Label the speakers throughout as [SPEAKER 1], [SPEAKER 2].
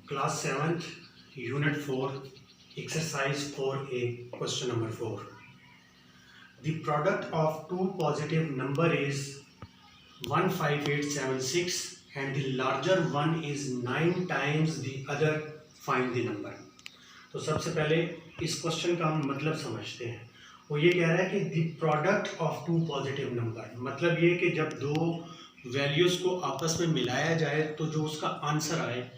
[SPEAKER 1] Class 7th, Unit 4, Exercise 4A, question number 4. The product of two positive number is 15876 and the larger one is 9 times the other. Find the number. तो सबसे पहले इस question का हम मतलब समझते हैं. वो ये कह रहा है कि the product of two positive number, मतलब ये कि जब दो वैल्यूज़ को आपस में मिलाया जाए तो जो उसका आंसर आए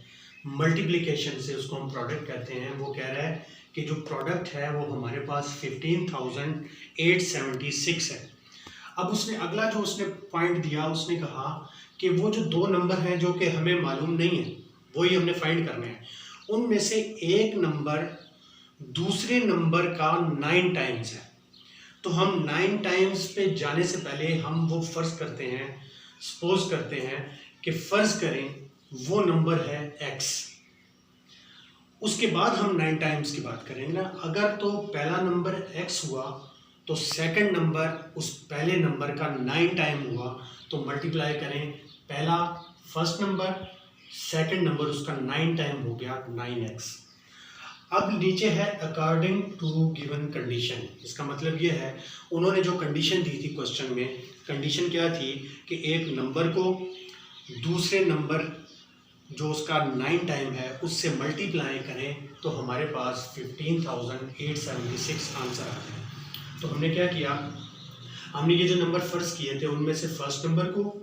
[SPEAKER 1] मल्टीप्लिकेशन से, उसको हम प्रोडक्ट कहते हैं. वो कह रहा है कि जो प्रोडक्ट है वो हमारे पास 15,876 है. अब उसने अगला जो उसने पॉइंट दिया, उसने कहा कि वो जो दो नंबर हैं जो कि हमें मालूम नहीं है, वही हमने फाइंड करने हैं. उनमें से एक नंबर दूसरे नंबर का 9 टाइम्स है. तो हम 9 टाइम्स पे जाने से पहले हम वो फर्ज करते हैं, सपोज करते हैं कि फर्ज करें वो नंबर है x. उसके बाद हम 9 टाइम्स की बात करेंगे ना. अगर तो पहला नंबर x हुआ तो सेकंड नंबर उस पहले नंबर का 9 टाइम हुआ, तो मल्टीप्लाई करें पहला फर्स्ट नंबर, सेकंड नंबर उसका 9 टाइम हो गया 9x. अब नीचे है अकॉर्डिंग टू गिवन कंडीशन. इसका मतलब ये है उन्होंने जो कंडीशन दी थी क्वेश्चन में, कंडीशन क्या थी कि एक नंबर को दूसरे नंबर जो उसका 9 टाइम है उससे मल्टीप्लाई करें तो हमारे पास 15,876 आंसर आ गया. तो हमने क्या किया, हमने ये जो नंबर फर्स्ट किए थे उनमें से फर्स्ट नंबर को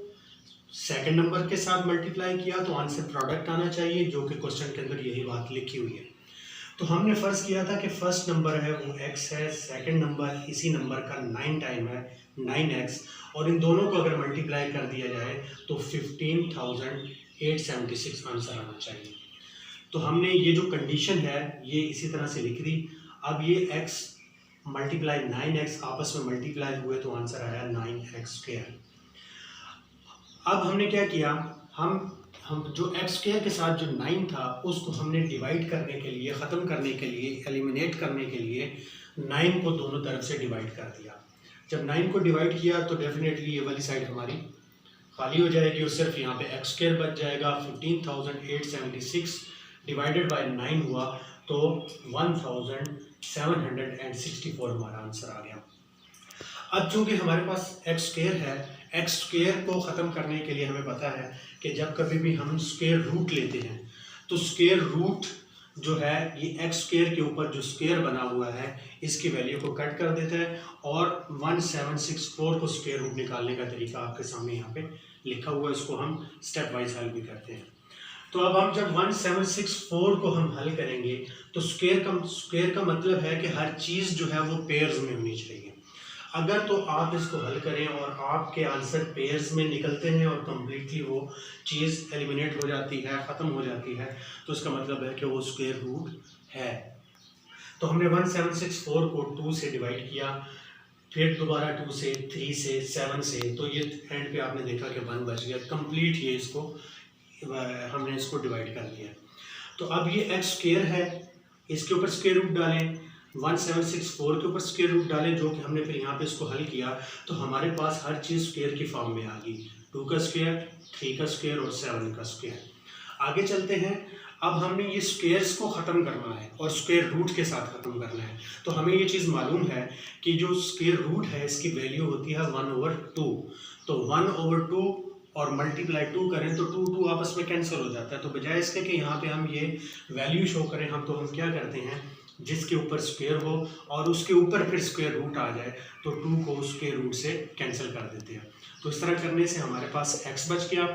[SPEAKER 1] सेकंड नंबर के साथ मल्टीप्लाई किया तो आंसर प्रोडक्ट आना चाहिए, जो कि क्वेश्चन के अंदर यही बात लिखी हुई है. तो हमने फर्ज किया था कि फर्स्ट नंबर है वो x है, सेकंड नंबर इसी नंबर का 9 टाइम है 9x, और इन दोनों को अगर मल्टीप्लाई कर दिया जाए तो 15,876 आंसर आना चाहिए. तो हमने ये जो कंडीशन है ये इसी तरह से लिख दी. अब ये x मल्टीप्लाई 9x आपस में मल्टीप्लाई हुए तो आंसर आया 9x². अब हमने क्या किया, हम जो x स्क्वायर के साथ जो 9 था उसको हमने डिवाइड करने के लिए, ख़त्म करने के लिए, एलिमिनेट करने के लिए 9 को दोनों तरफ से डिवाइड कर दिया. जब 9 को डिवाइड किया तो डेफिनेटली ये वाली साइड हमारी खाली हो जाएगी और सिर्फ यहाँ पे x स्क्वायर बच जाएगा. 15,876 डिवाइडेड बाय 9 हुआ तो 1,764 हमारा आंसर आ गया. अब चूँकि हमारे पास x स्क्वायर है, x स्क्वायर को ख़त्म करने के लिए हमें पता है कि जब कभी भी हम स्क्वायर रूट लेते हैं तो स्क्वायर रूट जो है ये x स्क्वायर के ऊपर जो स्क्वायर बना हुआ है इसकी वैल्यू को कट कर देता है, और 1764 को स्क्वायर रूट निकालने का तरीका आपके सामने यहाँ पे लिखा हुआ है. इसको हम स्टेप वाइज हल भी करते हैं. तो अब हम जब 1764 को हम हल करेंगे तो स्क्वायर का मतलब है कि हर चीज़ जो है वो पेयर्स में होनी चाहिए. अगर तो आप इसको हल करें और आपके आंसर पेयर्स में निकलते हैं और कम्प्लीटली वो चीज़ एलिमिनेट हो जाती है, ख़त्म हो जाती है, तो इसका मतलब है कि वो स्क्वायर रूट है. तो हमने 1764 को 2 से डिवाइड किया, फिर दोबारा 2 से, 3 से, 7 से, तो ये एंड पे आपने देखा कि 1 बच गया. कंप्लीट ये इसको हमने इसको डिवाइड कर लिया. तो अब ये x स्क्वायर है, इसके ऊपर स्क्वायर रूट डालें, 1764 के ऊपर स्क्वायर रूट डालें, जो कि हमने फिर यहाँ पे इसको हल किया तो हमारे पास हर चीज़ स्क्वायर की फॉर्म में आ गई. 2 का स्क्वायर, 3 का स्क्वायर और 7 का स्क्वायर. आगे चलते हैं. अब हमने ये स्क्वायर्स को ख़त्म करना है और स्क्वायर रूट के साथ ख़त्म करना है. तो हमें ये चीज़ मालूम है कि जो स्क्वायर रूट है इसकी वैल्यू होती है 1/2. तो 1/2 और मल्टीप्लाई 2 करें तो 2 आपस में कैंसिल हो जाता है. तो बजाय इसके कि यहाँ पे हम ये वैल्यू शो करें, हम क्या करते हैं, जिसके ऊपर स्क्वायर हो और उसके ऊपर फिर स्क्वायर रूट आ जाए तो 2 को स्क्वायर रूट से कैंसिल कर देते हैं. तो इस तरह करने से हमारे पास x बच गया,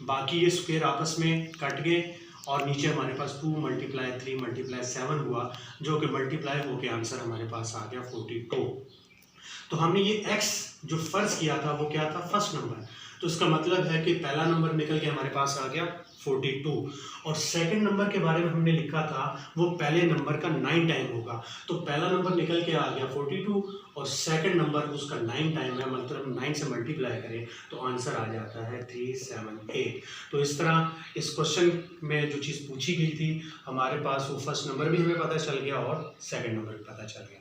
[SPEAKER 1] बाकी ये स्क्वायर आपस में कट गए और नीचे हमारे पास 2 मल्टीप्लाई 3 मल्टीप्लाई 7 हुआ, जो कि मल्टीप्लाई होकर आंसर हमारे पास आ गया 42. तो हमने ये x जो फर्ज किया था वो क्या था, फर्स्ट नंबर. तो इसका मतलब है कि पहला नंबर निकल के हमारे पास आ गया 42, और सेकंड नंबर के बारे में हमने लिखा था वो पहले नंबर का 9 टाइम होगा. तो पहला नंबर निकल के आ गया 42 और सेकंड नंबर उसका 9 टाइम है, मतलब 9 से मल्टीप्लाई करें तो आंसर आ जाता है 378. तो इस तरह इस क्वेश्चन में जो चीज़ पूछी गई थी हमारे पास वो फर्स्ट नंबर भी हमें पता चल गया और सेकेंड नंबर भी पता चल गया.